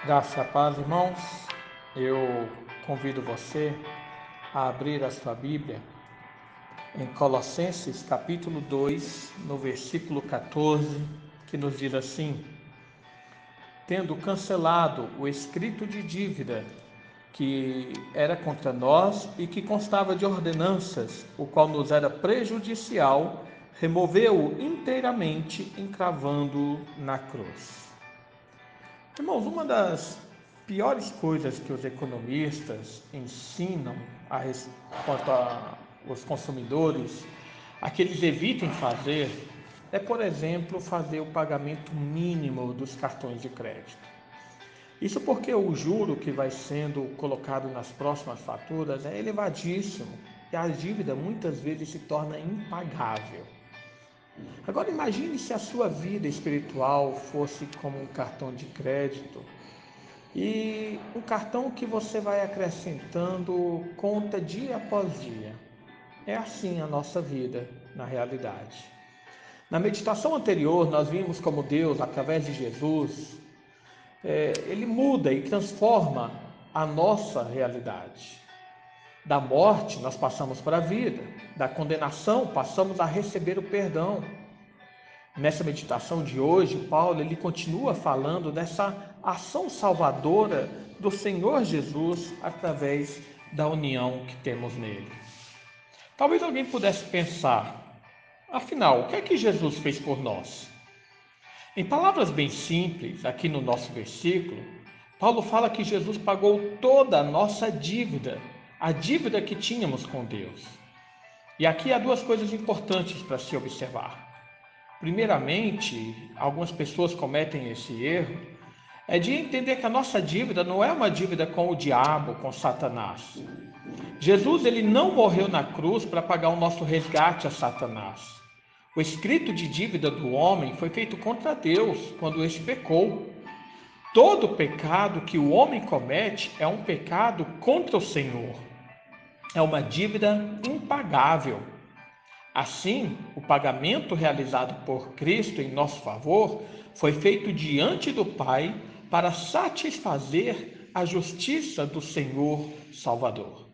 Graça e a paz, irmãos. Eu convido você a abrir a sua Bíblia em Colossenses capítulo 2, no versículo 14, que nos diz assim: tendo cancelado o escrito de dívida que era contra nós e que constava de ordenanças, o qual nos era prejudicial, removeu-o inteiramente, encravando-o na cruz. Irmãos, uma das piores coisas que os economistas ensinam quanto aos consumidores, a que eles evitem fazer, é, por exemplo, fazer o pagamento mínimo dos cartões de crédito. Isso porque o juro que vai sendo colocado nas próximas faturas é elevadíssimo e a dívida muitas vezes se torna impagável. Agora imagine se a sua vida espiritual fosse como um cartão de crédito e um cartão que você vai acrescentando conta dia após dia. É assim a nossa vida na realidade. Na meditação anterior, nós vimos como Deus, através de Jesus, ele muda e transforma a nossa realidade. Da morte, nós passamos para a vida. Da condenação, passamos a receber o perdão. Nessa meditação de hoje, Paulo ele continua falando dessa ação salvadora do Senhor Jesus através da união que temos nele. Talvez alguém pudesse pensar, afinal, o que é que Jesus fez por nós? Em palavras bem simples, aqui no nosso versículo, Paulo fala que Jesus pagou toda a nossa dívida, a dívida que tínhamos com Deus. E aqui há duas coisas importantes para se observar. Primeiramente, algumas pessoas cometem esse erro, é de entender que a nossa dívida não é uma dívida com o diabo, com Satanás. Jesus ele não morreu na cruz para pagar o nosso resgate a Satanás. O escrito de dívida do homem foi feito contra Deus quando este pecou. Todo pecado que o homem comete é um pecado contra o Senhor. É uma dívida impagável. Assim, o pagamento realizado por Cristo em nosso favor foi feito diante do Pai para satisfazer a justiça do Senhor Salvador.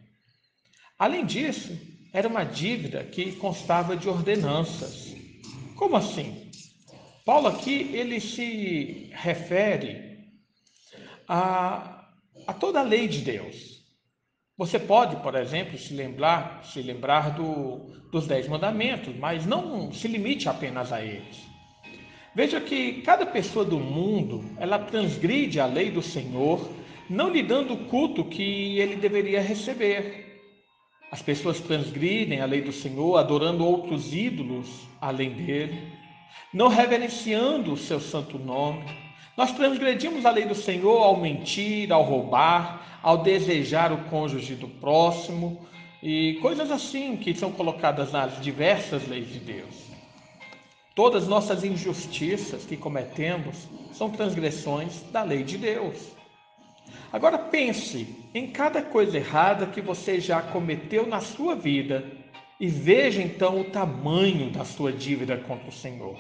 Além disso, era uma dívida que constava de ordenanças. Como assim? Paulo aqui ele se refere a toda a lei de Deus. Você pode, por exemplo, se lembrar dos 10 mandamentos, mas não se limite apenas a eles. Veja que cada pessoa do mundo, ela transgride a lei do Senhor, não lhe dando o culto que ele deveria receber. As pessoas transgridem a lei do Senhor, adorando outros ídolos além dele, não reverenciando o seu santo nome. Nós transgredimos a lei do Senhor ao mentir, ao roubar, ao desejar o cônjuge do próximo e coisas assim que são colocadas nas diversas leis de Deus. Todas nossas injustiças que cometemos são transgressões da lei de Deus. Agora pense em cada coisa errada que você já cometeu na sua vida e veja então o tamanho da sua dívida contra o Senhor.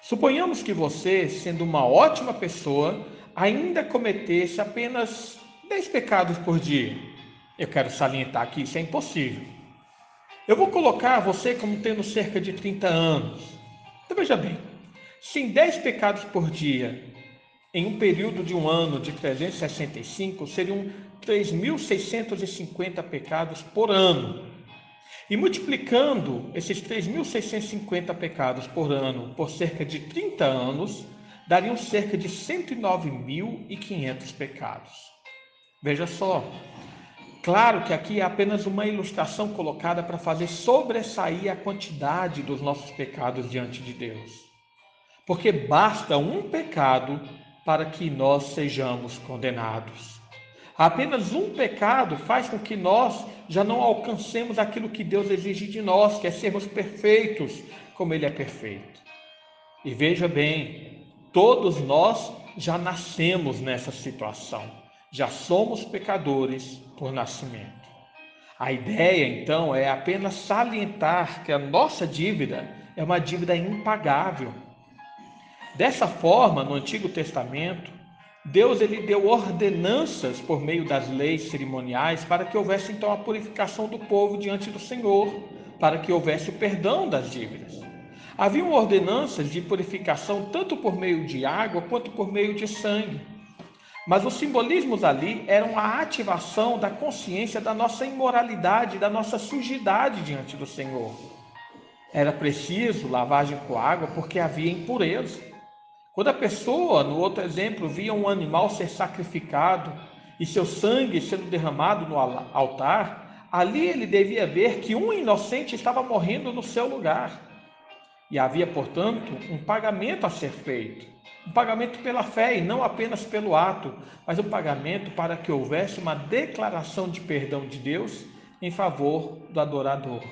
Suponhamos que você, sendo uma ótima pessoa, ainda cometesse apenas 10 pecados por dia. Eu quero salientar que isso é impossível. Eu vou colocar você como tendo cerca de 30 anos. Então veja bem, se em 10 pecados por dia, em um período de um ano de 365, seriam 3.650 pecados por ano. E multiplicando esses 3.650 pecados por ano por cerca de 30 anos, dariam cerca de 109.500 pecados. Veja só, claro que aqui é apenas uma ilustração colocada para fazer sobressair a quantidade dos nossos pecados diante de Deus. Porque basta um pecado para que nós sejamos condenados. Apenas um pecado faz com que nós já não alcancemos aquilo que Deus exige de nós, que é sermos perfeitos, como Ele é perfeito. E veja bem, todos nós já nascemos nessa situação, já somos pecadores por nascimento. A ideia, então, é apenas salientar que a nossa dívida é uma dívida impagável. Dessa forma, no Antigo Testamento, Deus ele deu ordenanças por meio das leis cerimoniais para que houvesse então a purificação do povo diante do Senhor, para que houvesse o perdão das dívidas. Haviam ordenanças de purificação tanto por meio de água quanto por meio de sangue. Mas os simbolismos ali eram a ativação da consciência da nossa imoralidade, da nossa sujidade diante do Senhor. Era preciso lavagem com água porque havia impureza. Quando a pessoa, no outro exemplo, via um animal ser sacrificado e seu sangue sendo derramado no altar, ali ele devia ver que um inocente estava morrendo no seu lugar. E havia, portanto, um pagamento a ser feito. Um pagamento pela fé e não apenas pelo ato, mas um pagamento para que houvesse uma declaração de perdão de Deus em favor do adorador.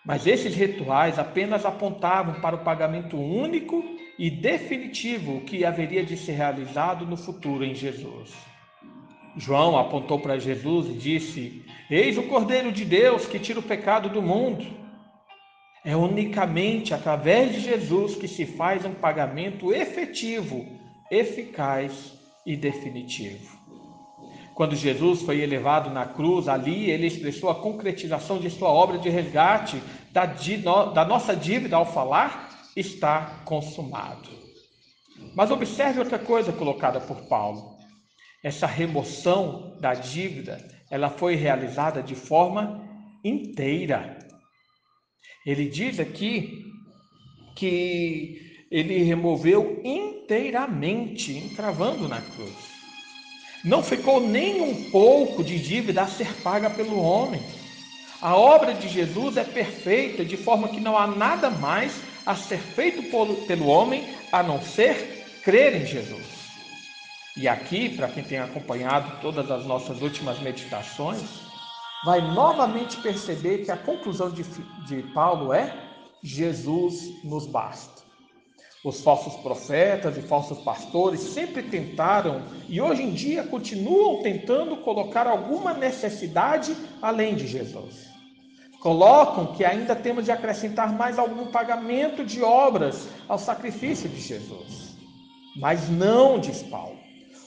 Mas esses rituais apenas apontavam para o pagamento único e definitivo que haveria de ser realizado no futuro em Jesus. João apontou para Jesus e disse: Eis o Cordeiro de Deus que tira o pecado do mundo. É unicamente através de Jesus que se faz um pagamento efetivo, eficaz e definitivo. Quando Jesus foi elevado na cruz, ali ele expressou a concretização de sua obra de resgate da nossa dívida ao falar, está consumado. Mas observe outra coisa colocada por Paulo. Essa remoção da dívida, ela foi realizada de forma inteira. Ele diz aqui que ele removeu inteiramente, encravando na cruz. Não ficou nem um pouco de dívida a ser paga pelo homem. A obra de Jesus é perfeita, de forma que não há nada mais a ser feito pelo homem, a não ser crer em Jesus. E aqui, para quem tem acompanhado todas as nossas últimas meditações, vai novamente perceber que a conclusão de Paulo é: Jesus nos basta. Os falsos profetas e falsos pastores sempre tentaram e hoje em dia continuam tentando colocar alguma necessidade além de Jesus. Colocam que ainda temos de acrescentar mais algum pagamento de obras ao sacrifício de Jesus. Mas não, diz Paulo.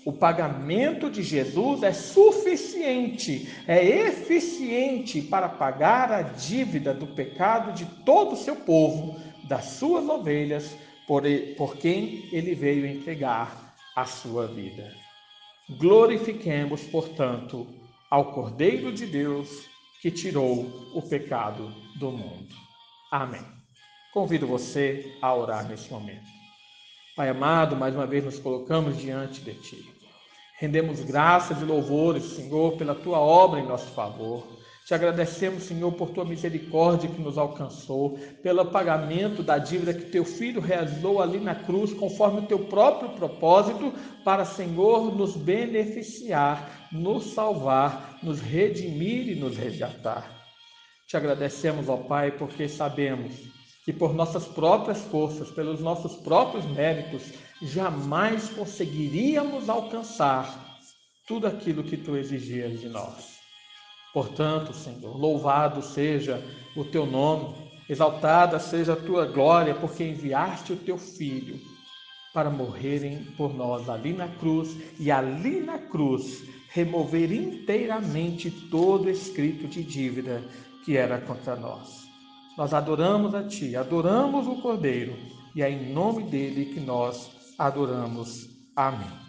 O pagamento de Jesus é suficiente, é eficiente para pagar a dívida do pecado de todo o seu povo, das suas ovelhas, por quem ele veio entregar a sua vida. Glorifiquemos, portanto, ao Cordeiro de Deus que tirou o pecado do mundo. Amém. Convido você a orar nesse momento. Pai amado, mais uma vez nos colocamos diante de Ti. Rendemos graças e louvores, Senhor, pela Tua obra em nosso favor. Te agradecemos, Senhor, por Tua misericórdia que nos alcançou, pelo pagamento da dívida que Teu Filho realizou ali na cruz, conforme o Teu próprio propósito, para, Senhor, nos beneficiar, nos salvar, nos redimir e nos resgatar. Te agradecemos, ó Pai, porque sabemos que por nossas próprias forças, pelos nossos próprios méritos, jamais conseguiríamos alcançar tudo aquilo que Tu exigias de nós. Portanto, Senhor, louvado seja o Teu nome, exaltada seja a Tua glória, porque enviaste o Teu Filho para morrerem por nós ali na cruz, e ali na cruz remover inteiramente todo escrito de dívida que era contra nós. Nós adoramos a Ti, adoramos o Cordeiro, e é em nome dele que nós adoramos. Amém.